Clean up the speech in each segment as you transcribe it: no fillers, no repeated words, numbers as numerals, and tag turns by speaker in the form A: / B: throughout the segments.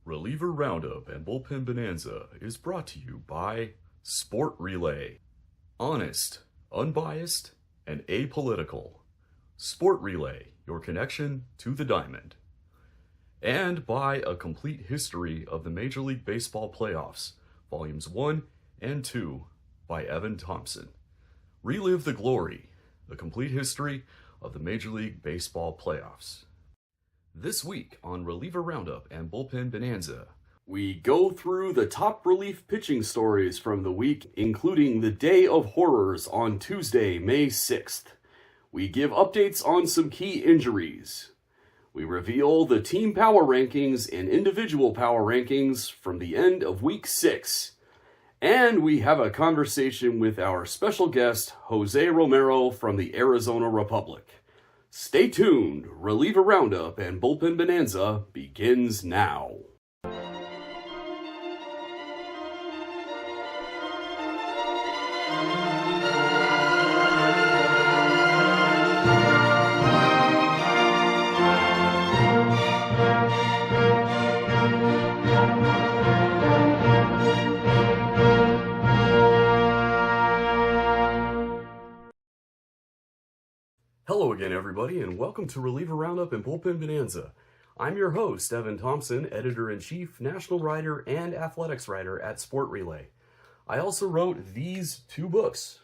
A: Reliever Roundup and Bullpen Bonanza is brought to you by Sport Relay. Honest, unbiased, and apolitical. Sport Relay, your connection to the diamond. And by A Complete History of the Major League Baseball Playoffs, Volumes 1 and 2 by Evan Thompson. Relive the glory, A Complete History of the Major League Baseball Playoffs. This week on Reliever Roundup and Bullpen Bonanza, we go through the top relief pitching stories from the week, including the Day of Horrors on Tuesday, May 6th. We give updates on some key injuries. We reveal the team power rankings and individual power rankings from the end of Week 6. And we have a conversation with our special guest, Jose Romero from the Arizona Republic. Stay tuned. Reliever Roundup and Bullpen Bonanza begins now. Hello again, everybody, and welcome to Reliever Roundup and Bullpen Bonanza. I'm your host, Evan Thompson, Editor-in-Chief, National Writer, and Athletics Writer at Sport Relay. I also wrote these two books.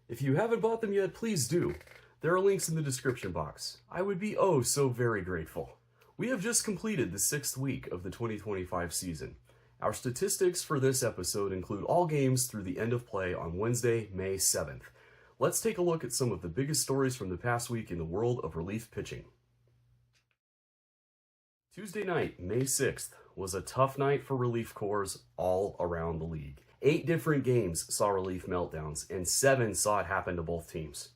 A: If you haven't bought them yet, please do. There are links in the description box. I would be oh so very grateful. We have just completed the 6th week of the 2025 season. Our statistics for this episode include all games through the end of play on Wednesday, May 7th. Let's take a look at some of the biggest stories from the past week in the world of relief pitching. Tuesday night, May 6th, was a tough night for relief corps all around the league. 8 different games saw relief meltdowns, and 7 saw it happen to both teams.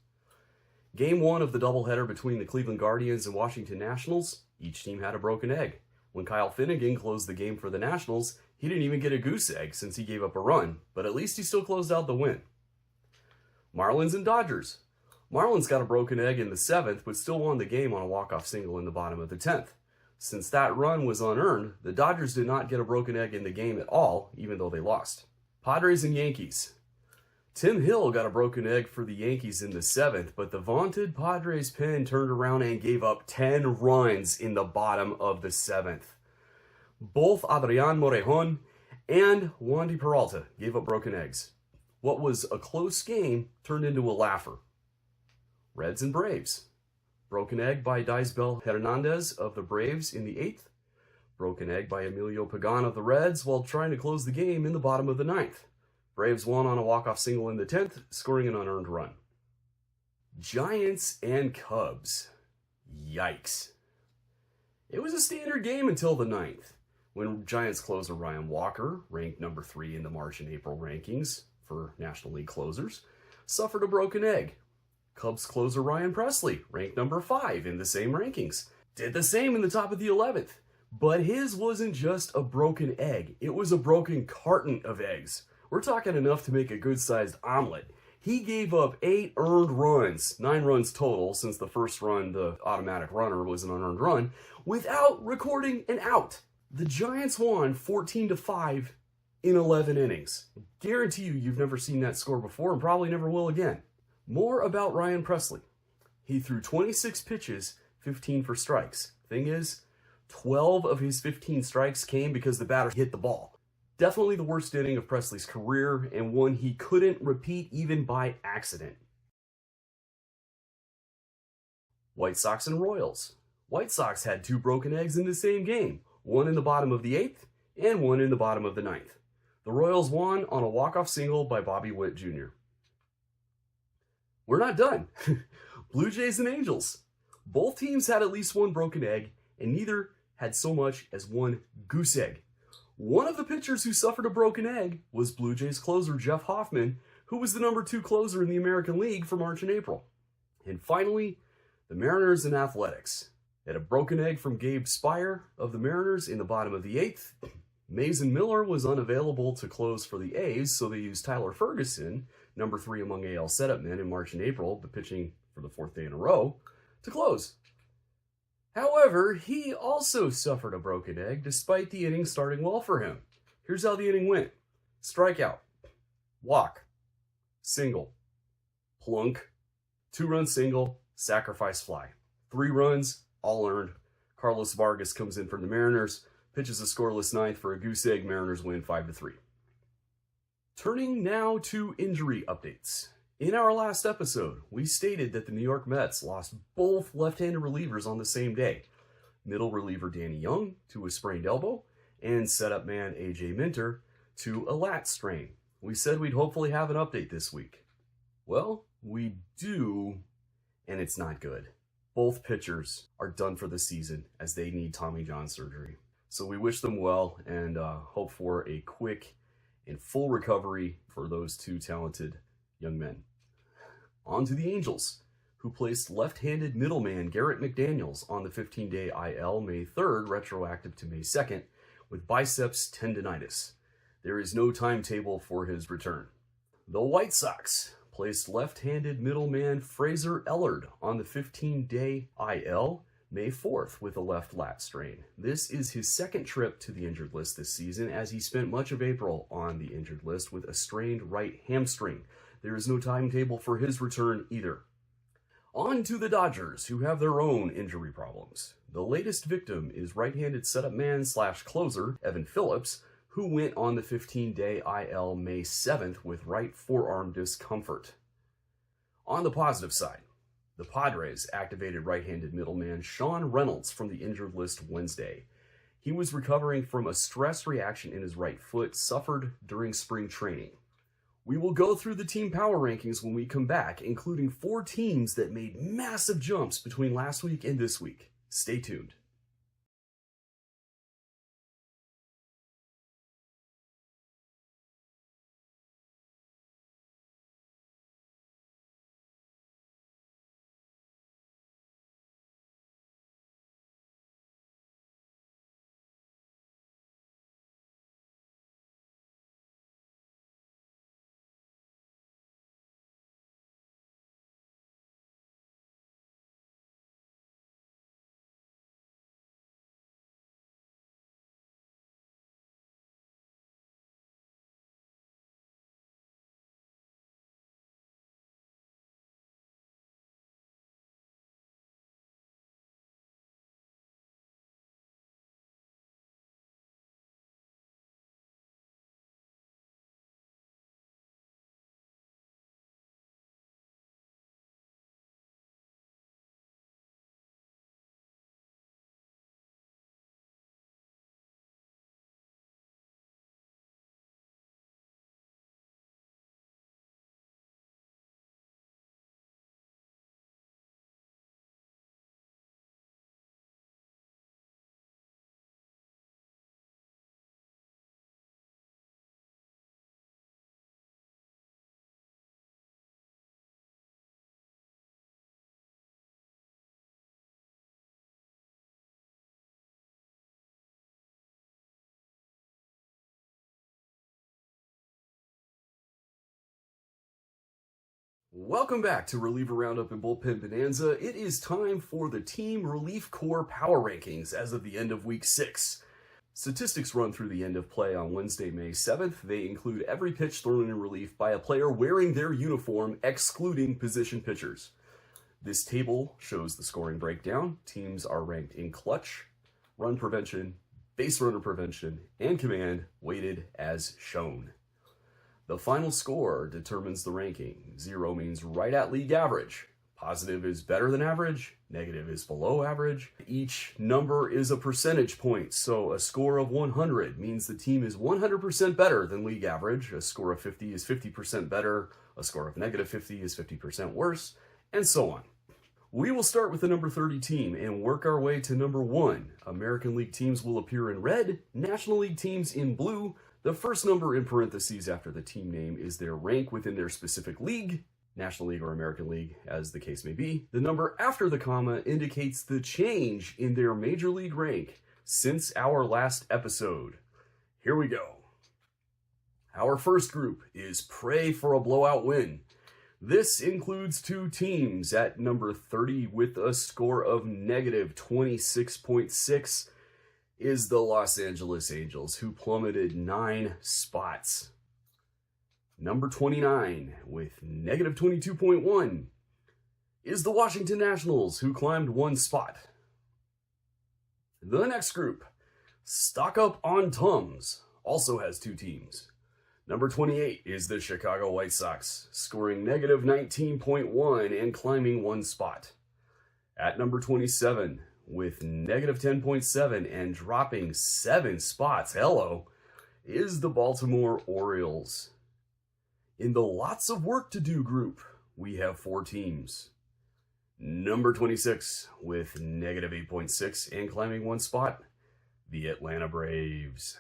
A: Game 1 of the doubleheader between the Cleveland Guardians and Washington Nationals, each team had a broken egg. When Kyle Finnegan closed the game for the Nationals, he didn't even get a goose egg since he gave up a run, but at least he still closed out the win. Marlins and Dodgers. Marlins got a broken egg in the 7th, but still won the game on a walk-off single in the bottom of the 10th. Since that run was unearned, the Dodgers did not get a broken egg in the game at all, even though they lost. Padres and Yankees. Tim Hill got a broken egg for the Yankees in the 7th, but the vaunted Padres pen turned around and gave up 10 runs in the bottom of the 7th. Both Adrian Morejon and Wandy Peralta gave up broken eggs. What was a close game turned into a laugher. Reds and Braves. Broken egg by Daisbel Hernandez of the Braves in the 8th. Broken egg by Emilio Pagan of the Reds while trying to close the game in the bottom of the 9th. Braves won on a walk-off single in the 10th, scoring an unearned run. Giants and Cubs. Yikes. It was a standard game until the 9th, when Giants closer Ryan Walker, ranked number 3 in the March and April rankings for National League closers, suffered a broken egg. Cubs closer Ryan Presley, ranked number 5 in the same rankings, did the same in the top of the 11th. But his wasn't just a broken egg, it was a broken carton of eggs. We're talking enough to make a good-sized omelet. He gave up 8 earned runs, 9 runs total, since the first run, the automatic runner, was an unearned run, without recording an out. The Giants won 14-5 in 11 innings. Guarantee you've never seen that score before and probably never will again. More about Ryan Presley. He threw 26 pitches, 15 for strikes. Thing is, 12 of his 15 strikes came because the batter hit the ball. Definitely the worst inning of Presley's career, and one he couldn't repeat even by accident. White Sox and Royals. White Sox had 2 broken eggs in the same game, one in the bottom of the 8th and one in the bottom of the 9th. The Royals won on a walk-off single by Bobby Witt Jr. We're not done. Blue Jays and Angels. Both teams had at least 1 broken egg, and neither had so much as 1 goose egg. One of the pitchers who suffered a broken egg was Blue Jays closer Jeff Hoffman, who was the number 2 closer in the American League for March and April. And finally, the Mariners and Athletics. They had a broken egg from Gabe Spire of the Mariners in the bottom of the 8th. Mason Miller was unavailable to close for the A's, so they used Tyler Ferguson, number 3 among AL setup men in March and April, but pitching for the 4th day in a row, to close. However, he also suffered a broken egg despite the inning starting well for him. Here's how the inning went. Strikeout, walk, single, plunk, 2-run single, sacrifice fly. 3 runs, all earned. Carlos Vargas comes in from the Mariners, pitches a scoreless ninth for a goose egg. Mariners win 5-3. Turning now to injury updates. In our last episode, we stated that the New York Mets lost both left-handed relievers on the same day. Middle reliever Danny Young to a sprained elbow, and setup man AJ Minter to a lat strain. We said we'd hopefully have an update this week. Well, we do, and it's not good. Both pitchers are done for the season as they need Tommy John surgery. So we wish them well and hope for a quick and full recovery for those two talented young men. On to the Angels, who placed left-handed middleman Garrett McDaniels on the 15-day IL May 3rd, retroactive to May 2nd, with biceps tendinitis. There is no timetable for his return. The White Sox placed left-handed middleman Fraser Ellard on the 15-day IL May 4th with a left lat strain. This is his second trip to the injured list this season, as he spent much of April on the injured list with a strained right hamstring. There is no timetable for his return either. On to the Dodgers, who have their own injury problems. The latest victim is right-handed setup man / closer Evan Phillips, who went on the 15-day IL May 7th with right forearm discomfort. On the positive side, the Padres activated right-handed middleman Sean Reynolds from the injured list Wednesday. He was recovering from a stress reaction in his right foot suffered during spring training. We will go through the team power rankings when we come back, including 4 teams that made massive jumps between last week and this week. Stay tuned. Welcome back to Reliever Roundup and Bullpen Bonanza. It is time for the Team Relief Corps Power Rankings as of the end of Week 6. Statistics run through the end of play on Wednesday, May 7th. They include every pitch thrown in relief by a player wearing their uniform, excluding position pitchers. This table shows the scoring breakdown. Teams are ranked in clutch, run prevention, base runner prevention, and command, weighted as shown. The final score determines the ranking. 0 means right at league average. Positive is better than average. Negative is below average. Each number is a percentage point. So a score of 100 means the team is 100% better than league average. A score of 50 is 50% better. A score of negative 50 is 50% worse, and so on. We will start with the number 30 team and work our way to number 1. American League teams will appear in red, National League teams in blue. The first number in parentheses after the team name is their rank within their specific league, National League or American League, as the case may be. The number after the comma indicates the change in their major league rank since our last episode. Here we go. Our first group is Pray for a Blowout Win. This includes two teams. At number 30 with a score of negative 26.6 is the Los Angeles Angels, who plummeted 9 spots. Number 29 with negative 22.1 is the Washington Nationals, who climbed 1 spot. The next group, stock up on Tums, also has 2 teams. Number 28 is the Chicago White Sox, scoring negative 19.1 and climbing 1 spot. At number 27, with negative 10.7 and dropping 7 spots, is the Baltimore Orioles. In the lots of work to do group, we have 4 teams. Number 26, with negative 8.6 and climbing 1 spot, the Atlanta Braves.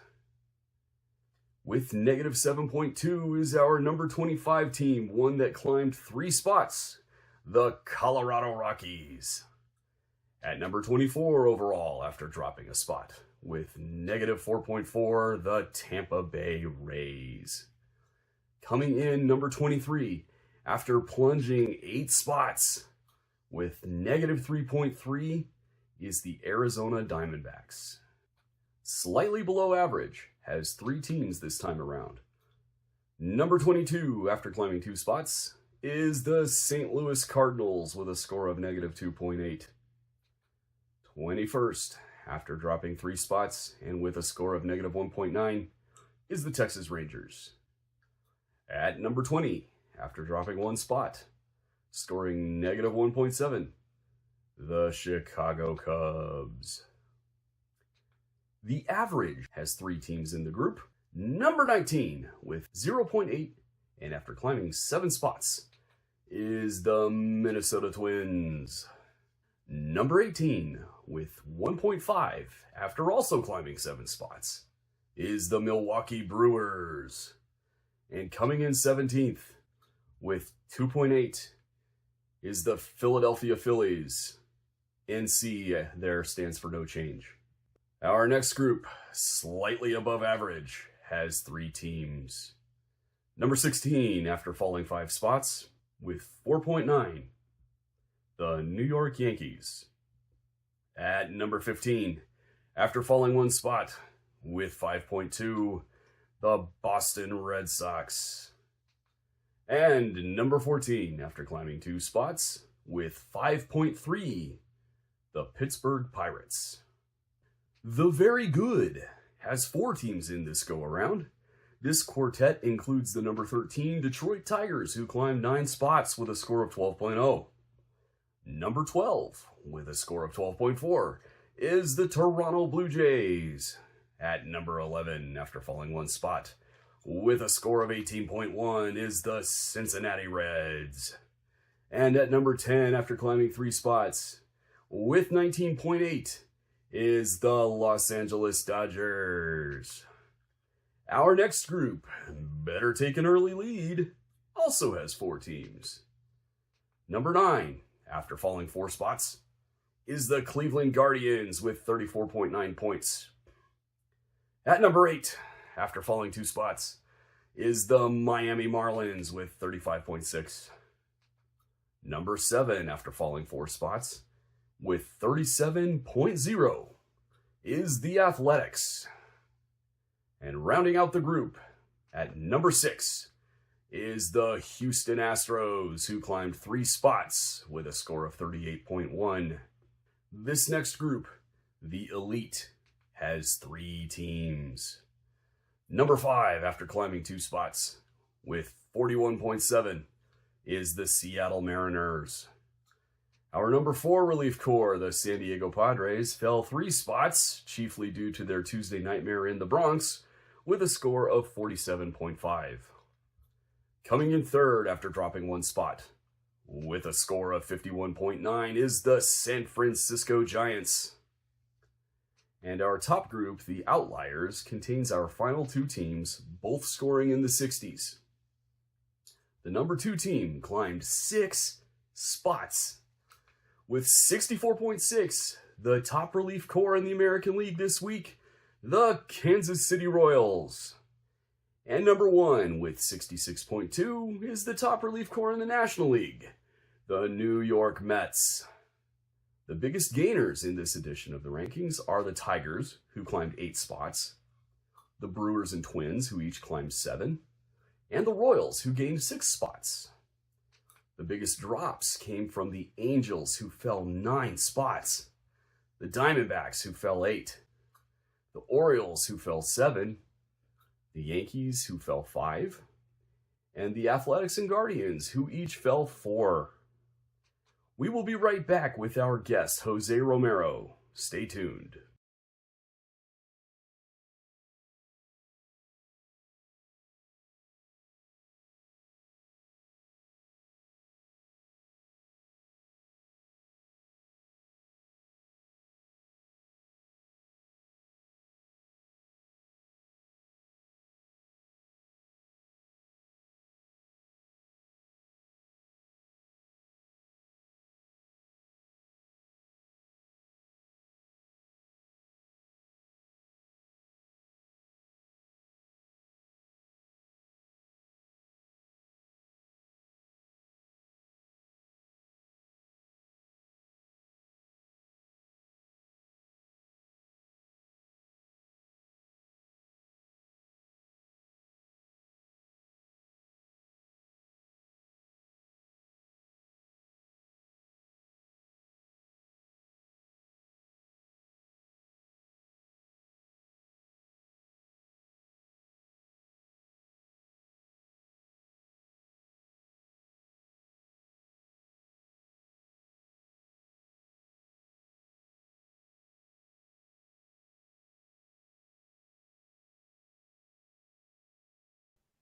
A: With negative 7.2 is our number 25 team, one that climbed 3 spots, the Colorado Rockies. At number 24 overall, after dropping a spot, with negative 4.4, the Tampa Bay Rays. Coming in number 23, after plunging 8 spots, with negative 3.3, is the Arizona Diamondbacks. Slightly below average, has 3 teams this time around. Number 22, after climbing 2 spots, is the St. Louis Cardinals with a score of negative 2.8. 21st, after dropping 3 spots and with a score of negative 1.9, is the Texas Rangers. At number 20, after dropping 1 spot, scoring negative 1.7, the Chicago Cubs. The average has 3 teams in the group. Number 19, with 0.8, and after climbing 7 spots, is the Minnesota Twins. Number 18, with 1.5, after also climbing 7 spots, is the Milwaukee Brewers. And coming in 17th, with 2.8, is the Philadelphia Phillies. NC there stands for no change. Our next group, slightly above average, has 3 teams. Number 16, after falling 5 spots, with 4.9, the New York Yankees. At number 15, after falling 1 spot, with 5.2, the Boston Red Sox. And number 14, after climbing 2 spots, with 5.3, the Pittsburgh Pirates. The Very Good has 4 teams in this go-around. This quartet includes the number 13 Detroit Tigers, who climbed 9 spots with a score of 12.0. Number 12, with a score of 12.4, is the Toronto Blue Jays. At number 11, after falling 1 spot, with a score of 18.1, is the Cincinnati Reds. And at number 10, after climbing 3 spots, with 19.8, is the Los Angeles Dodgers. Our next group, better take an early lead, also has 4 teams. Number 9, after falling 4 spots, is the Cleveland Guardians with 34.9 points. At number 8, after falling 2 spots, is the Miami Marlins with 35.6. Number 7, after falling 4 spots, with 37.0, is the Athletics. And rounding out the group, at number 6, is the Houston Astros, who climbed 3 spots with a score of 38.1. This next group, the Elite, has 3 teams. Number 5, after climbing 2 spots, with 41.7, is the Seattle Mariners. Our number 4 relief corps, the San Diego Padres, fell 3 spots, chiefly due to their Tuesday nightmare in the Bronx, with a score of 47.5. Coming in 3rd after dropping 1 spot, with a score of 51.9, is the San Francisco Giants. And our top group, the Outliers, contains our final 2 teams, both scoring in the 60s. The number 2 team climbed 6 spots. With 64.6, the top relief corps in the American League this week, the Kansas City Royals. And number one, with 66.2, is the top relief corps in the National League, the New York Mets. The biggest gainers in this edition of the rankings are the Tigers, who climbed 8 spots, the Brewers and Twins, who each climbed 7, and the Royals, who gained 6 spots. The biggest drops came from the Angels, who fell 9 spots, the Diamondbacks, who fell 8, the Orioles, who fell 7, the Yankees, who fell 5, and the Athletics and Guardians, who each fell 4. We will be right back with our guest, Jose Romero. Stay tuned.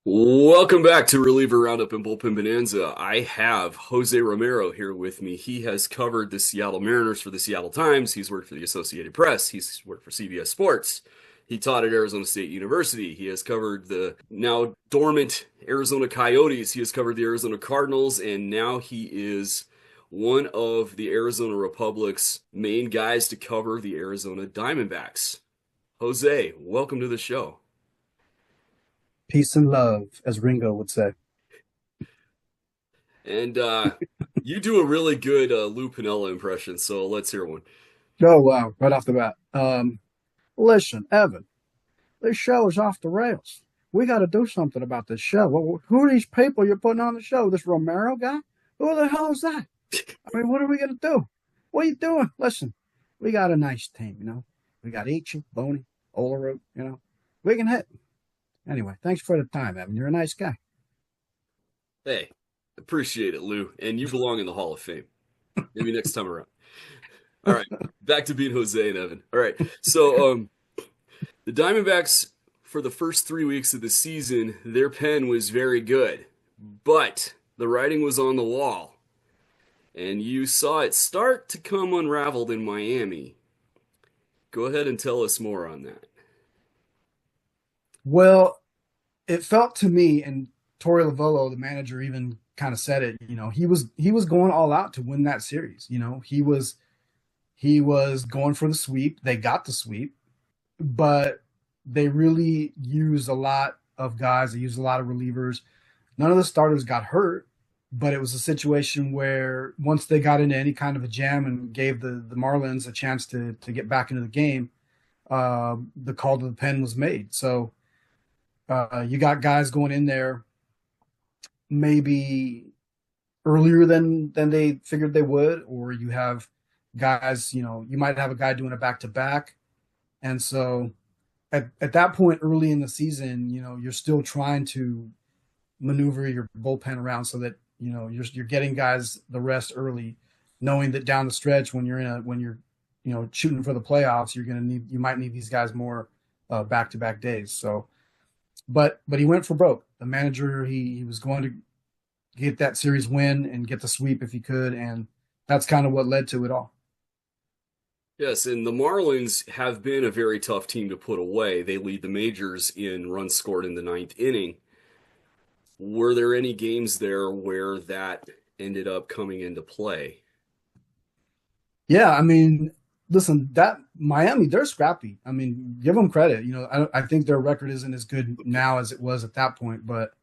A: Welcome back to Reliever Roundup and Bullpen Bonanza. I have Jose Romero here with me. He has covered the Seattle Mariners for the Seattle Times. He's worked for the Associated Press. He's worked for CBS Sports. He taught at Arizona State University. He has covered the now dormant Arizona Coyotes. He has covered the Arizona Cardinals, and now he is one of the Arizona Republic's main guys to cover the Arizona Diamondbacks. Jose, welcome to the show.
B: Peace and love, as Ringo would say.
A: And you do a really good Lou Piniella impression, so let's hear one.
B: Oh, wow. Right off the bat. Listen, Evan, this show is off the rails. We got to do something about this show. Who are these people you're putting on the show? This Romero guy? Who the hell is that? I mean, what are we going to do? What are you doing? Listen, we got a nice team, you know. We got Ichi, Boney, Olaroot, you know. We can hit. Anyway, thanks for the time, Evan. You're a nice guy.
A: Hey, appreciate it, Lou. And you belong in the Hall of Fame. Maybe next time around. All right, back to being Jose and Evan. All right, so the Diamondbacks, for the first 3 weeks of the season, their pen was very good. But the writing was on the wall. And you saw it start to come unraveled in Miami. Go ahead and tell us more on that.
B: Well, it felt to me, and Torey Lovullo, the manager, even kind of said it. You know, he was going all out to win that series. You know, he was going for the sweep. They got the sweep, but they really used a lot of guys. They used a lot of relievers. None of the starters got hurt, but it was a situation where once they got into any kind of a jam and gave the Marlins a chance to get back into the game, the call to the pen was made. So you got guys going in there maybe earlier than they figured they would, or you have guys, you know, you might have a guy doing a back to back. And so at that point early in the season, you know, you're still trying to maneuver your bullpen around so that, you know, you're getting guys the rest early, knowing that down the stretch when you're you know, shooting for the playoffs, you might need these guys more back to back days. So but he went for broke. The manager, he was going to get that series win and get the sweep if he could, and that's kind of what led to it all.
A: Yes, and the Marlins have been a very tough team to put away. They lead the majors in runs scored in the ninth inning. Were there any games there where that ended up coming into play?
B: Yeah, I mean, listen, that Miami, they're scrappy. I mean, give them credit. I think their record isn't as good now as it was at that point, but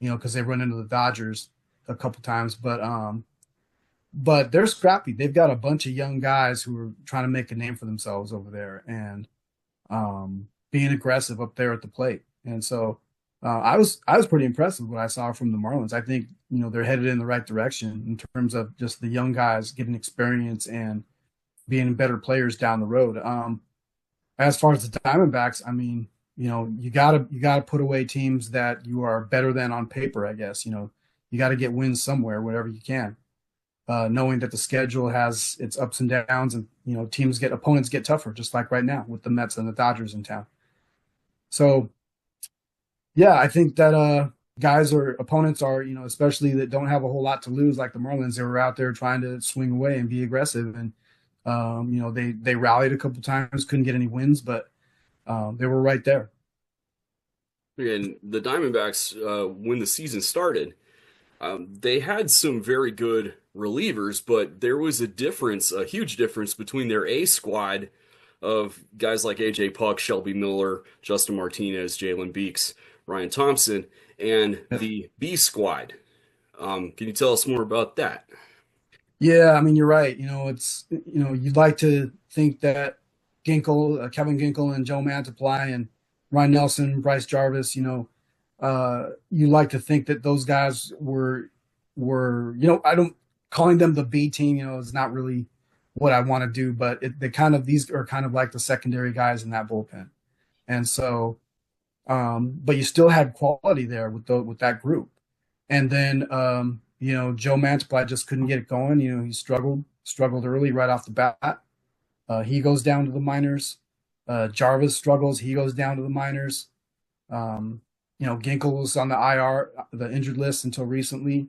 B: because they run into the Dodgers a couple times, but they're scrappy. They've got a bunch of young guys who are trying to make a name for themselves over there and being aggressive up there at the plate. And so I was pretty impressed with what I saw from the Marlins. I think they're headed in the right direction in terms of just the young guys getting experience and being better players down the road. As far as the Diamondbacks, I mean, you gotta put away teams that you are better than on paper. I guess you got to get wins somewhere, wherever you can. Knowing that the schedule has its ups and downs, and opponents get tougher, just like right now with the Mets and the Dodgers in town. So yeah, I think that opponents are, especially that don't have a whole lot to lose, like the Marlins. They were out there trying to swing away and be aggressive, and they rallied a couple times, couldn't get any wins, but they were right there.
A: And the Diamondbacks, when the season started, they had some very good relievers, but there was a huge difference between their A squad of guys like AJ Puck, Shelby Miller, Justin Martinez, Jalen Beeks, Ryan Thompson, and the B squad. Can you tell us more about that?
B: Yeah, I mean, you're right. You'd like to think that Kevin Ginkel and Joe Mantiply and Ryan Nelson, Bryce Jarvis, you like to think that those guys I don't calling them the B team, is not really what I want to do, but these are kind of like the secondary guys in that bullpen. And so, but you still had quality there with that group. And then, Joe Mantiply just couldn't get it going. He struggled early right off the bat. He goes down to the minors. Jarvis struggles. He goes down to the minors. Ginkel was on the IR, the injured list until recently.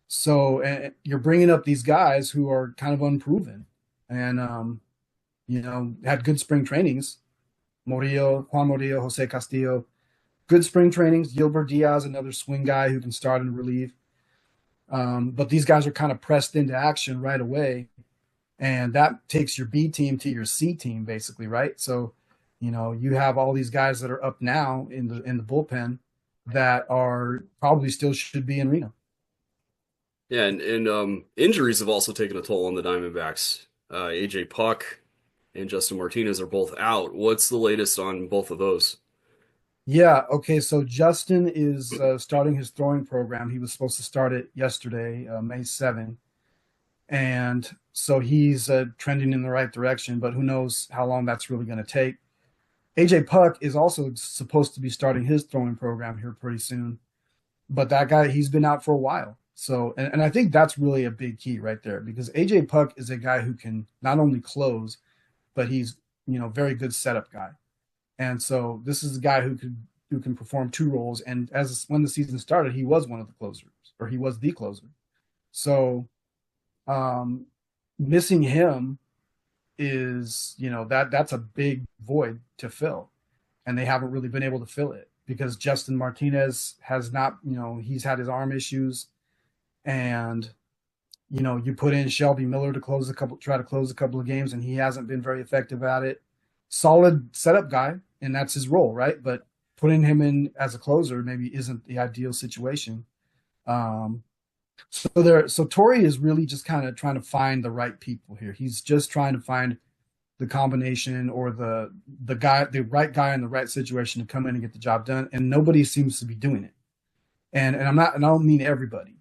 B: So you're bringing up these guys who are kind of unproven and, had good spring trainings. Juan Murillo, Jose Castillo, good spring trainings. Gilbert Diaz, another swing guy who can start and relieve. But these guys are kind of pressed into action right away. And that takes your B team to your C team, basically, right? So, you have all these guys that are up now in the bullpen that are probably still should be in Reno.
A: Yeah, and injuries have also taken a toll on the Diamondbacks. AJ Puck and Justin Martinez are both out. What's the latest on both of those?
B: Yeah. Okay. So Justin is starting his throwing program. He was supposed to start it yesterday, May 7th. And so he's trending in the right direction, but who knows how long that's really going to take. AJ Puck is also supposed to be starting his throwing program here pretty soon. But that guy, he's been out for a while. So, and I think that's really a big key right there, because AJ Puck is a guy who can not only close, but he's, very good setup guy. And so this is a guy who can perform two roles. And when the season started, he was one of the closers, or he was the closer. So missing him is, that's a big void to fill. And they haven't really been able to fill it because Justin Martinez has not, he's had his arm issues. And, you put in Shelby Miller to try to close a couple of games, and he hasn't been very effective at it. Solid setup guy, and that's his role, right? But putting him in as a closer maybe isn't the ideal situation. So Torrey is really just kind of trying to find the right people here. He's just trying to find the combination or the right guy in the right situation to come in and get the job done. And nobody seems to be doing it. And I don't mean everybody,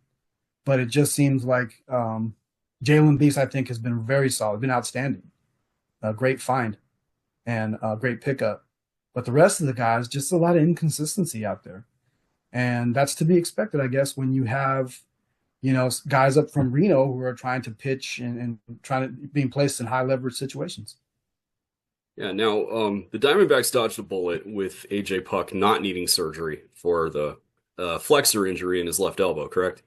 B: but it just seems like Jalen Beeks, I think, has been very solid, been outstanding, a great find and a great pickup. But the rest of the guys, just a lot of inconsistency out there. And that's to be expected, I guess, when you have, guys up from Reno who are trying to pitch and trying to being placed in high leverage situations.
A: Yeah, now the Diamondbacks dodged a bullet with AJ Puck not needing surgery for the flexor injury in his left elbow, correct?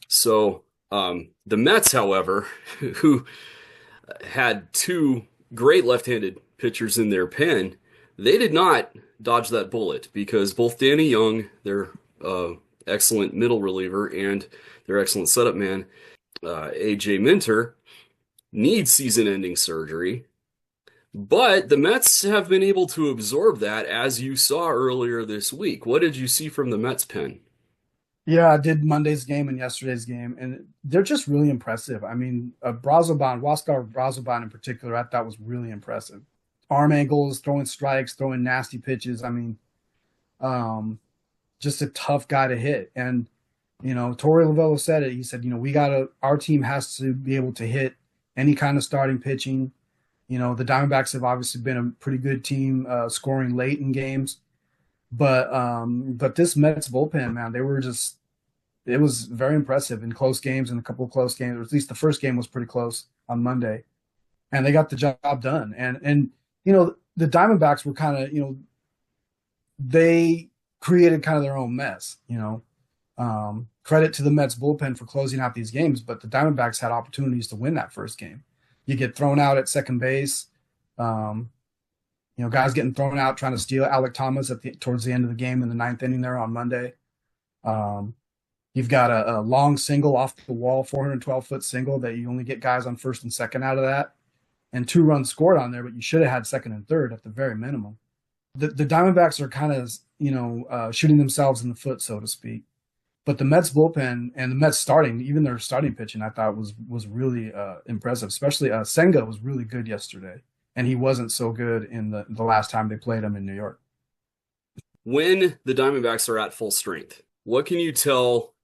A: So the Mets, however, who had two great left-handed pitchers in their pen, they did not dodge that bullet because both Danny Young, their excellent middle reliever, and their excellent setup man, AJ Minter, need season-ending surgery. But the Mets have been able to absorb that, as you saw earlier this week. What did you see from the Mets pen?
B: Yeah, I did Monday's game and yesterday's game, and they're just really impressive. I mean, Huascar Brazoban in particular, I thought was really impressive. Arm angles, throwing strikes, throwing nasty pitches. I mean, um, just a tough guy to hit. And Torey Lovello said it. He said, our team has to be able to hit any kind of starting pitching. The Diamondbacks have obviously been a pretty good team, scoring late in games. But this Mets bullpen, man, it was very impressive in close games and a couple of close games, or at least the first game was pretty close on Monday. And they got the job done. And the Diamondbacks were kind of, they created kind of their own mess. Credit to the Mets bullpen for closing out these games, but the Diamondbacks had opportunities to win that first game. You get thrown out at second base. Guys getting thrown out trying to steal Alec Thomas towards the end of the game in the ninth inning there on Monday. You've got a long single off the wall, 412-foot single that you only get guys on first and second out of that, and 2 runs scored on there, but you should have had second and third at the very minimum. The Diamondbacks are kind of shooting themselves in the foot, so to speak. But the Mets bullpen and the Mets even their starting pitching, I thought was really impressive. Especially Senga was really good yesterday, and he wasn't so good in the last time they played him in New York.
A: When the Diamondbacks are at full strength, what can you tell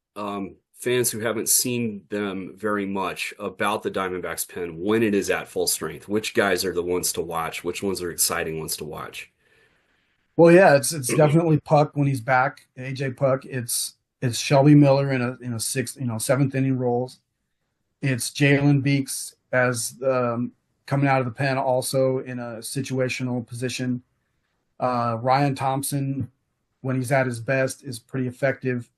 A: fans who haven't seen them very much about the Diamondbacks pen when it is at full strength? Which guys are the ones to watch? Which ones are exciting ones to watch?
B: Well, yeah, it's definitely Puck when he's back. AJ Puck. It's Shelby Miller in a seventh inning roles. It's Jalen Beeks as coming out of the pen also in a situational position. Ryan Thompson, when he's at his best, is pretty effective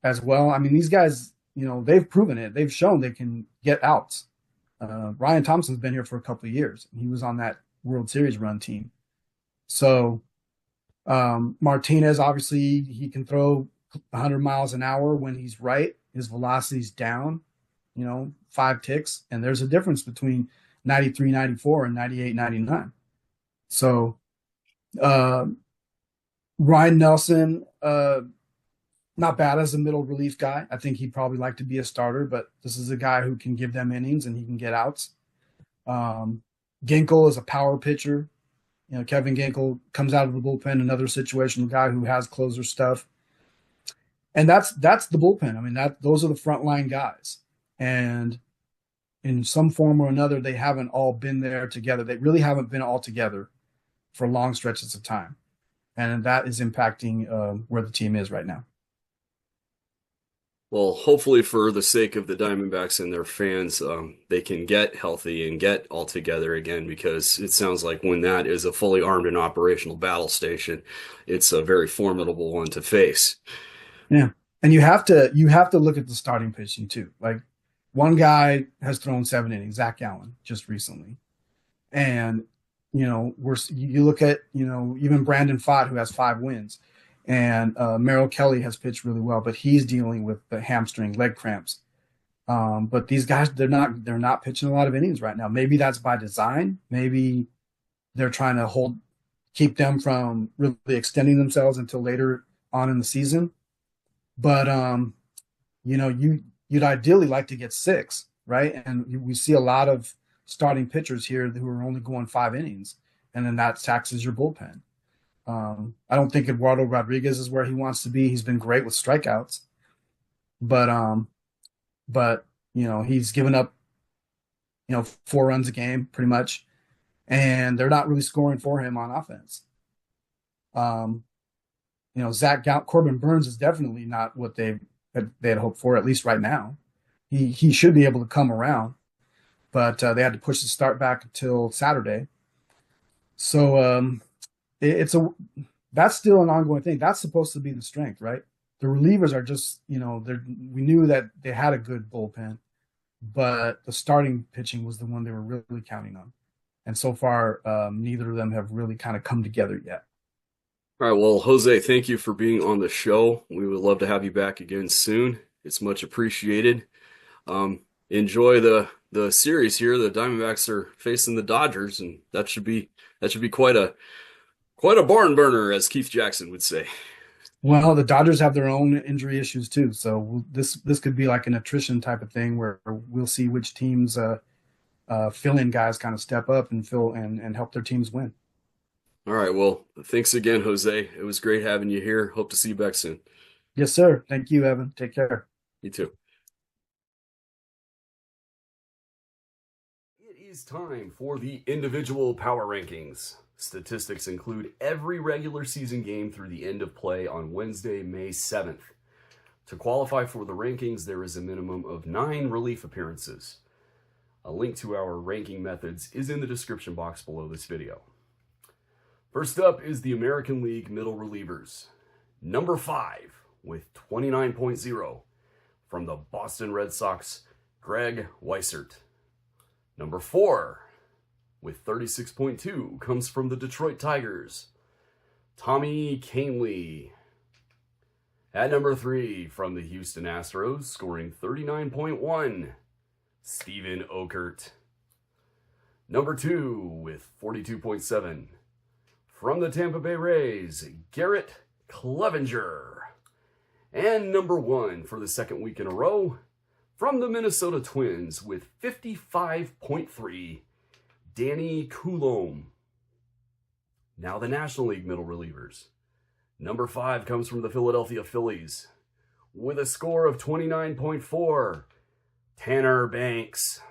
B: as well. I mean, these guys, they've proven it. They've shown they can get outs. Ryan Thompson's been here for a couple of years. He was on that World Series run team. So Martinez, obviously, he can throw 100 miles an hour when he's right. His velocity's down, 5 ticks. And there's a difference between 93, 94 and 98, 99. So Ryan Nelson, not bad as a middle relief guy. I think he'd probably like to be a starter, but this is a guy who can give them innings and he can get outs. Ginkel is a power pitcher. Kevin Ginkel comes out of the bullpen, another situational guy who has closer stuff. And that's the bullpen. I mean, those are the frontline guys. And in some form or another, they haven't all been there together. They really haven't been all together for long stretches of time. And that is impacting where the team is right now.
A: Well, hopefully for the sake of the Diamondbacks and their fans, they can get healthy and get all together again, because it sounds like when that is a fully armed and operational battle station, it's a very formidable one to face.
B: Yeah. And you have to look at the starting pitching too. Like, one guy has thrown 7 innings, Zach Allen, just recently. And, you look at, even Brandon Pfaadt, who has 5 wins. And Merrill Kelly has pitched really well, but he's dealing with the hamstring leg cramps. But these guys, they're not pitching a lot of innings right now. Maybe that's by design. Maybe they're trying to keep them from really extending themselves until later on in the season. But you'd ideally like to get 6, right? And we see a lot of starting pitchers here who are only going 5 innings, and then that taxes your bullpen. I don't think Eduardo Rodriguez is where he wants to be. He's been great with strikeouts, but he's given up 4 runs a game pretty much, and they're not really scoring for him on offense. Corbin Burns is definitely not what they had hoped for, at least right now. He should be able to come around, but they had to push the start back until Saturday. So that's still an ongoing thing. That's supposed to be the strength, right? The relievers are just, we knew that they had a good bullpen, but the starting pitching was the one they were really counting on. And so far, neither of them have really kind of come together yet.
A: All right. Well, Jose, thank you for being on the show. We would love to have you back again soon. It's much appreciated. enjoy the series here. The Diamondbacks are facing the Dodgers, and that should be quite a barn burner, as Keith Jackson would say.
B: Well, the Dodgers have their own injury issues too, so this could be like an attrition type of thing where we'll see which teams fill-in guys kind of step up and fill and help their teams win.
A: All right, well, thanks again, Jose. It was great having you here. Hope to see you back soon.
B: Yes, sir. Thank you, Evan. Take care.
A: You too. It is time for the individual power rankings. Statistics include every regular season game through the end of play on Wednesday, May 7th. To qualify for the rankings, there is a minimum of 9 relief appearances. A link to our ranking methods is in the description box below this video. First up is the American League middle relievers. Number 5 with 29.0 from the Boston Red Sox, Greg Weissert. Number 4 with 36.2 comes from the Detroit Tigers, Tommy Kahnle. At number 3 from the Houston Astros, scoring 39.1, Steven Okert. Number 2 with 42.7 from the Tampa Bay Rays, Garrett Clevenger. And number 1 for the second week in a row from the Minnesota Twins with 55.3, Danny Coulombe. Now the National League middle relievers. Number 5 comes from the Philadelphia Phillies with a score of 29.4, Tanner Banks.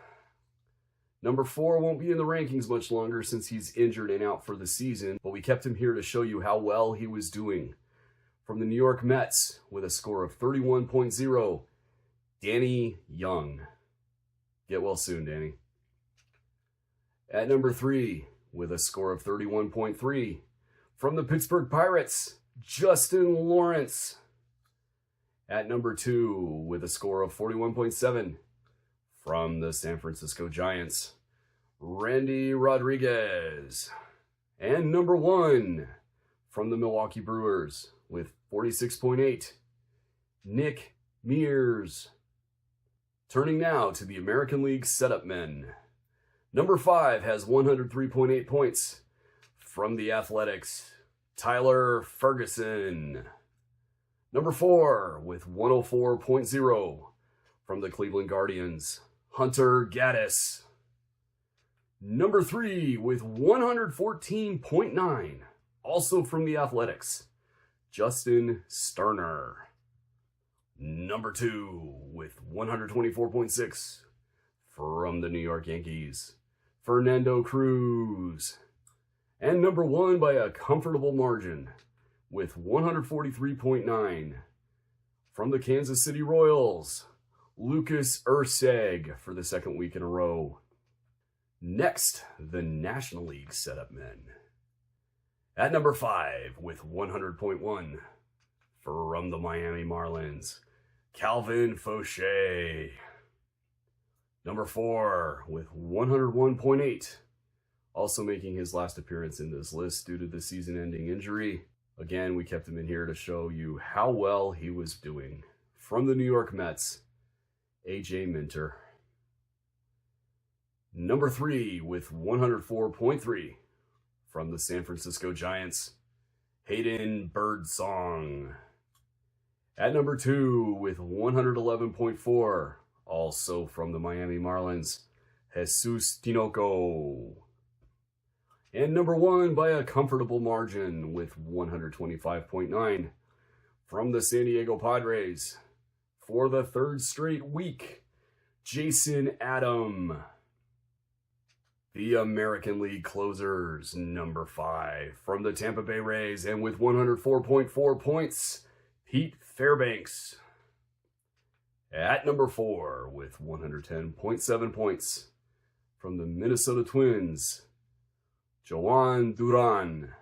A: Number 4 won't be in the rankings much longer since he's injured and out for the season, but we kept him here to show you how well he was doing. From the New York Mets with a score of 31.0, Danny Young. Get well soon, Danny. At number 3, with a score of 31.3, from the Pittsburgh Pirates, Justin Lawrence. At number 2, with a score of 41.7, from the San Francisco Giants, Randy Rodriguez. And number 1, from the Milwaukee Brewers, with 46.8, Nick Mears. Turning now to the American League setup men. Number 5 has 103.8 points from the Athletics, Tyler Ferguson. Number 4 with 104.0 from the Cleveland Guardians, Hunter Gaddis. Number 3 with 114.9, also from the Athletics, Justin Sterner. Number 2 with 124.6 from the New York Yankees, Fernando Cruz. And number 1 by a comfortable margin with 143.9 from the Kansas City Royals, Lucas Erceg for the second week in a row. Next, the National League setup men. At number 5 with 100.1 from the Miami Marlins, Calvin Fauché. Number 4 with 101.8, also making his last appearance in this list due to the season-ending injury. Again, we kept him in here to show you how well he was doing. From the New York Mets, AJ Minter. Number 3 with 104.3 from the San Francisco Giants, Hayden Birdsong. At number 2 with 111.4, also from the Miami Marlins, Jesus Tinoco. And number 1 by a comfortable margin with 125.9 from the San Diego Padres, for the third straight week, Jason Adam. The American League closers, number 5 from the Tampa Bay Rays, and with 104.4 points, Pete Fairbanks. At number 4 with 110.7 points from the Minnesota Twins, Joan Duran.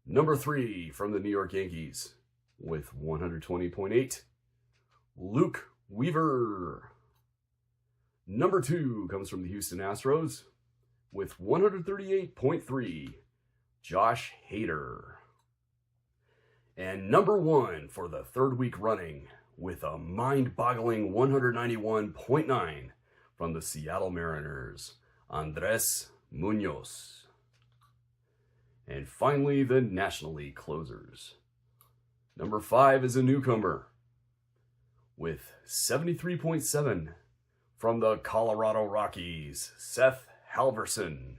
A: Number 3 from the New York Yankees with 120.8, Luke Weaver. Number 2 comes from the Houston Astros with 138.3, Josh Hader. And number 1 for the third week running with a mind-boggling 191.9 From the Seattle Mariners, Andres Munoz. And finally, the National League closers. Number 5 is a newcomer with 73.7 from the Colorado Rockies, Seth Halverson.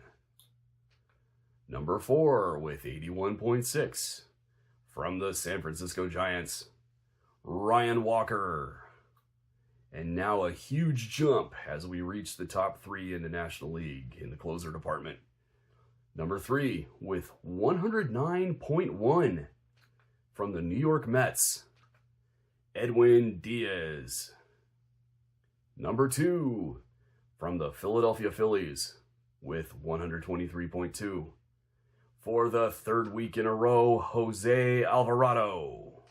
A: Number 4 with 81.6 from the San Francisco Giants, Ryan Walker. And now a huge jump as we reach the top 3 in the National League in the closer department. Number 3 with 109.1 from the New York Mets, Edwin Diaz. Number 2 from the Philadelphia Phillies with 123.2. For the 3rd week in a row, Jose Alvarado.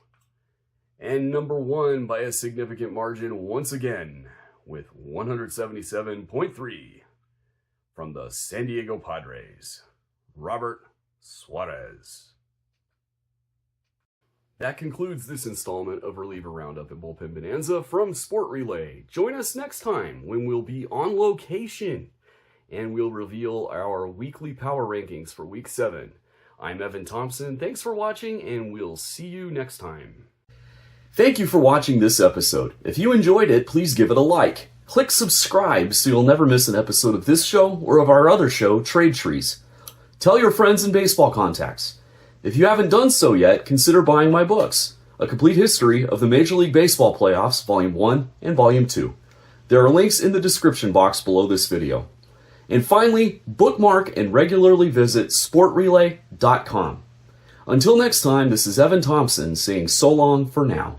A: And number 1 by a significant margin once again with 177.3 from the San Diego Padres, Robert Suarez. That concludes this installment of Reliever Roundup and Bullpen Bonanza from Sport Relay. Join us next time when we'll be on location and we'll reveal our weekly power rankings for Week 7. I'm Evan Thompson. Thanks for watching, and we'll see you next time. Thank you for watching this episode. If you enjoyed it, please give it a like. Click subscribe so you'll never miss an episode of this show or of our other show, Trade Trees. Tell your friends and baseball contacts. If you haven't done so yet, consider buying my books, A Complete History of the Major League Baseball Playoffs, Volume 1 and Volume 2. There are links in the description box below this video. And finally, bookmark and regularly visit sportrelay.com. Until next time, this is Evan Thompson saying so long for now.